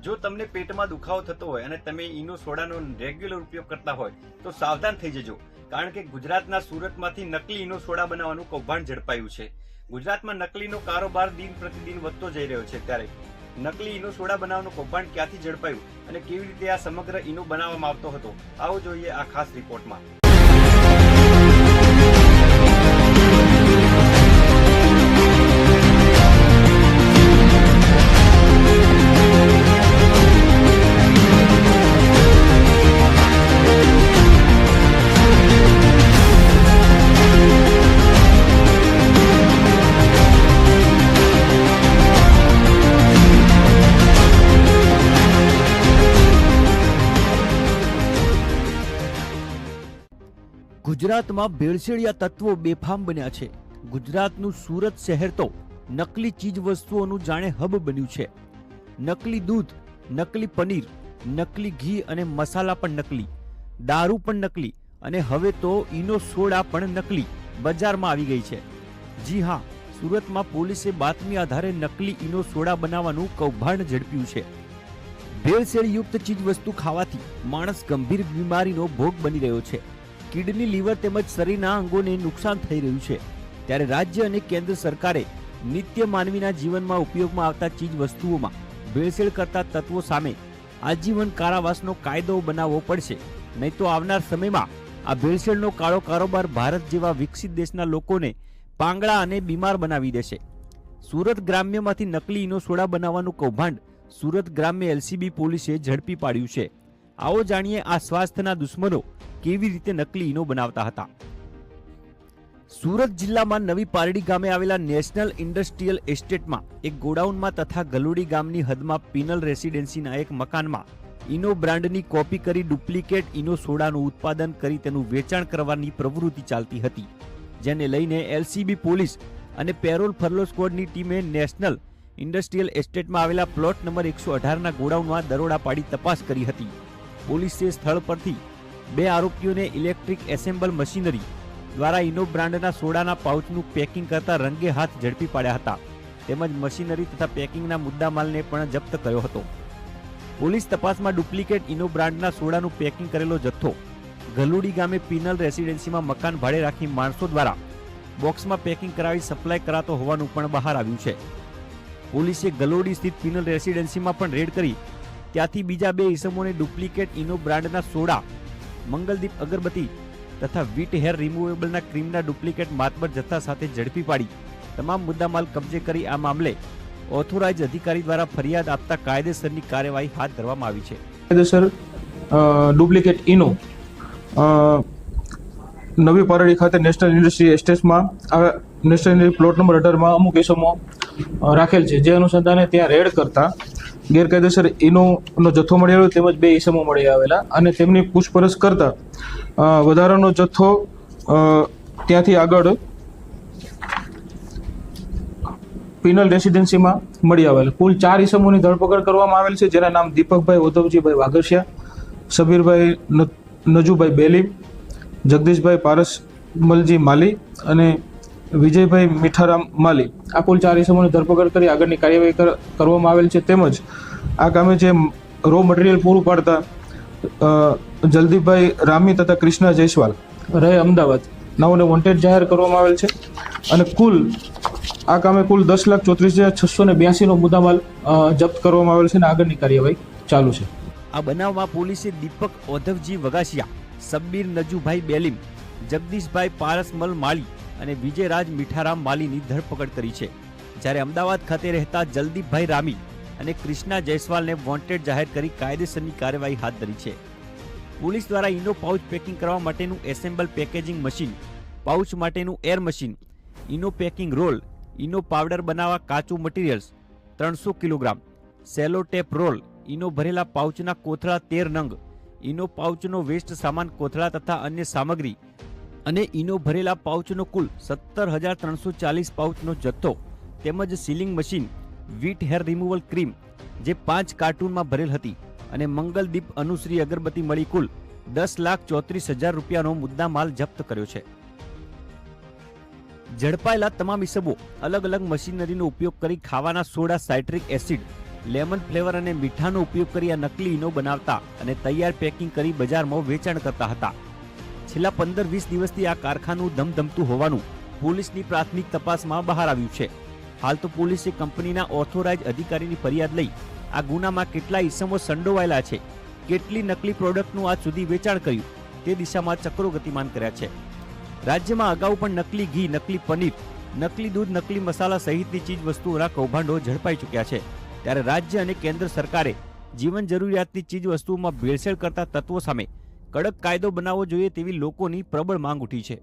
જો તમને પેટમાં દુખાવો થતો હોય અને તમે ઈનો સોડાનો રેગ્યુલર ઉપયોગ કરતા હોય તો સાવધાન થઈ જજો, કારણ કે ગુજરાતના સુરતમાંથી નકલી ઈનો સોડા બનાવવાનું કૌભાંડ ઝડપાયું છે. ગુજરાતમાં નકલીનો કારોબાર દિન પ્રતિદિન વધતો જઈ રહ્યો છે, ત્યારે નકલી ઈનો સોડા બનાવવાનું કૌભાંડ ક્યાંથી ઝડપાયું અને કેવી રીતે આ સમગ્ર ઈનો બનાવવામાં આવતો હતો, આવો જોઈએ આ ખાસ રિપોર્ટમાં. ગુજરાતમાં ભેળસેળિયા તત્વો બેફામ બન્યા છે. ગુજરાતનું સુરત શહેર તો નકલી ચીજ વસ્તુઓનું જાણે હબ બન્યું છે. નકલી દૂધ, નકલી પનીર, નકલી ઘી અને મસાલા પણ નકલી, દારૂ પણ નકલી અને હવે તો ઈનો સોડા પણ નકલી બજારમાં આવી ગઈ છે. જી હા, સુરતમાં પોલીસે બાતમી આધારે નકલી ઈનો સોડા બનાવવાનું કૌભાંડ ઝડપ્યું છે. ભેળસેળયુક્ત ચીજ વસ્તુ ખાવાથી માણસ ગંભીર બીમારીનો ભોગ બની રહ્યો છે. કિડની, લીવર તેમજ શરીરના અંગોને નુકસાન થઈ રહ્યું છે. ત્યારે રાજ્ય અને કેન્દ્ર સરકારે નિત્ય માનવીના જીવનમાં ઉપયોગમાં આવતા ચીજ વસ્તુઓમાં ભેળસેળ કરતા તત્વો સામે આજીવન કારાવાસનો કાયદો બનાવવો પડશે, નહીં તો આવનાર સમયમાં આ ભેળસેળનો કાળો કારોબાર ભારત જેવા વિકસિત દેશના લોકોને પાંગળા અને બીમાર બનાવી દેશે. સુરત ગ્રામ્યમાંથી નકલી ઈનો સોડા બનાવવાનું કૌભાંડ સુરત ગ્રામ્ય LCB પોલીસે ઝડપી પાડ્યું છે. આવો જાણીએ આ સ્વાસ્થ્યના દુશ્મનો કેવી રીતે નકલી ઈનો બનાવતા હતા. સુરત જિલ્લામાં નવી પારડી ગામે આવેલા નેશનલ ઇન્ડસ્ટ્રીયલ એસ્ટેટમાં એક ગોડાઉનમાં તથા ગલુડી ગામની હદમાં પિનલ રેસિડેન્સીના એક મકાનમાં ઈનો બ્રાન્ડની કોપી કરી ડુપ્લિકેટ ઈનો સોડાનું ઉત્પાદન કરી તેનું વેચાણ કરવાની પ્રવૃત્તિ ચાલતી હતી, જેને લઈને LCB પોલીસ અને પેરોલ ફરલો સ્ક્વોડની ટીમે નેશનલ ઇન્ડસ્ટ્રીયલ એસ્ટેટમાં આવેલા પ્લોટ નંબર 118ના ગોડાઉનમાં દરોડા પાડી તપાસ કરી હતી. પોલીસે સ્થળ પરથી 2 આરોપીઓને ઇલેક્ટ્રિક એસેમ્બલ મશીનરી દ્વારા ઈનો બ્રાન્ડના સોડાના પાઉચનું પેકિંગ કરતા રંગે હાથ ઝડપી પાડ્યા હતા, તેમજ મશીનરી તથા પેકિંગના મુદ્દામાલને પણ જપ્ત કર્યો હતો. પોલીસ તપાસમાં ડુપ્લિકેટ ઈનો બ્રાન્ડના સોડાનું પેકિંગ કરેલો જથ્થો ગલુડી ગામે પિનલ રેસિડેન્સીમાં મકાન ભાડે રાખી માણસો દ્વારા બોક્સમાં પેકિંગ કરાવી સપ્લાય કરાતો હોવાનું પણ બહાર આવ્યું છે. પોલીસે ગલોડી સ્થિત પિનલ રેસિડેન્સીમાં પણ રેડ કરી ત્યાંથી બીજા 2 ઈસમોને ડુપ્લિકેટ ઈનો બ્રાન્ડના સોડા, મંગલદીપ અગરબત્તી તથા વીટ હેર રિમૂવેબલના ક્રીમના ડુપ્લિકેટ માતબર જથ્થા સાથે ઝડપી પાડી તમામ મુદ્દામાલ કબજે કરી આ મામલે ઓથોરાઇઝ અધિકારી દ્વારા ફરિયાદ આપતા કાયદેસરની કાર્યવાહી હાથ ધરવામાં આવી છે. કાયદેસર ડુપ્લિકેટ ઈનો નવી પારડી ખાતે નેશનલ ઇન્ડસ્ટ્રી એસ્ટેટમાં નેશનલ પ્લોટ નંબર 18માં અમુક ઇસમો રાખેલ છે, જે અનુસંધાને ત્યાં રેડ કરતા ગેરકાયદેસર ઈનો જથ્થો મળી આવ્યો તેમજ 2 ઈસમો મળી આવેલા અને તેમની પૂછપરછ કરતા વધારાનો જથ્થો ત્યાંથી આગળ પિનલ રેસિડેન્સીમાં મળી આવેલ. કુલ 4 ઈસમોની ધરપકડ કરવામાં આવેલ છે, જેના નામ દીપકભાઈ ઉદ્ધવજીભાઈ વાઘસિયા, સબીરભાઈ નજુભાઈ બેલી, જગદીશભાઈ પારસમલજી માલી અને વિજયભાઈ મીઠારામ માલી. આ કુલ 4 ઈસમોની ધરપકડ કરી આગળની કાર્યવાહી કરવામાં આવેલ છે. તેમજ આ કામે જે રો મટીરિયલ પૂરું પાડતા જલદીપભાઈ રામી તથા કૃષ્ણા જયસ્વાલ રહે અમદાવાદ નાઓને વોન્ટેડ જાહેર કરવામાં આવેલ છે અને કુલ આ કામે કુલ 10,34,682નો મુદ્દામાલ જપ્ત કરવામાં આવેલ છે અને આગળની કાર્યવાહી ચાલુ છે. આ બનાવમાં પોલીસે દીપક ઓધવજી વગાસિયા, સબ્બીર નજુભાઈ બેલીમ, જગદીશભાઈ પારસમલ માળી અને વિજયરાજ મીઠારામ માલીની ધરપકડ કરી છે, જ્યારે અમદાવાદ ખાતે રહેતા જલદીપભાઈ રામી અને કૃષ્ણા જયસ્વાલને વોન્ટેડ જાહેર કરી કાયદેસરની કાર્યવાહી હાથ ધરી છે. પોલીસ દ્વારા ઈનો પાઉચ પેકિંગ કરવા માટેનું એસેમ્બલ પેકેજિંગ મશીન, પાઉચ માટેનું એર મશીન, ઈનો પેકિંગ રોલ, ઈનો પાવડર બનાવવા કાચું મટીરિયલ્સ 300 કિલોગ્રામ, સેલો ટેપ રોલ, ઈનો ભરેલા પાઉચના કોથળા 13 નંગ, ઈનો પાઉચનો વેસ્ટ સામાન કોથળા તથા અન્ય સામગ્રી અને ઈનો ભરેલા પાઉચનો કુલ 17,340 પાઉચનો જથ્થો તેમજ sealing machine, Veet hair removal cream જે 5 કાર્ટૂનમાં ભરેલ હતી અને મંગલદીપ અનુશ્રી અગરબત્તી મળી કુલ 10,34,000 રૂપિયાનો મુદ્દામાલ જપ્ત કર્યો છે. ઝડપાયેલા તમામ ઇસમો અલગ અલગ મશીનરીનો ઉપયોગ કરી ખાવાના soda, citric acid, lemon flavour અને મીઠાનો ઉપયોગ કરી આ નકલી ઈનો બનાવતા અને તૈયાર પેકિંગ કરી બજારમાં વેચાણ કરતા હતા. છેલ્લા 15-20 દિવસથી આ કારખાનું ધમધમતું હોવાનું પોલીસની પ્રાથમિક તપાસમાં બહાર આવ્યું છે. હાલ તો પોલીસે કંપનીના ઓથોરાઇઝ અધિકારીની ફરિયાદ લઈ આ ગુનામાં કેટલા ઈસમો સંડોવાયેલા છે, કેટલી નકલી પ્રોડક્ટનું આજ સુધી વેચાણ કર્યું તે દિશામાં ચક્રો ગતિમાન કર્યા છે. રાજ્યમાં અગાઉ પણ નકલી ઘી, નકલી પનીર, નકલી દૂધ, નકલી મસાલા સહિતની ચીજ વસ્તુઓના કૌભાંડો ઝડપાઈ ચૂક્યા છે. ત્યારે રાજ્ય અને કેન્દ્ર સરકારે જીવન જરૂરિયાતની ચીજ વસ્તુઓમાં ભેળસેળ કરતા તત્વો સામે કડક કાયદો બનાવવો જોઈએ તેવી લોકોની પ્રબળ માંગ ઉઠી છે.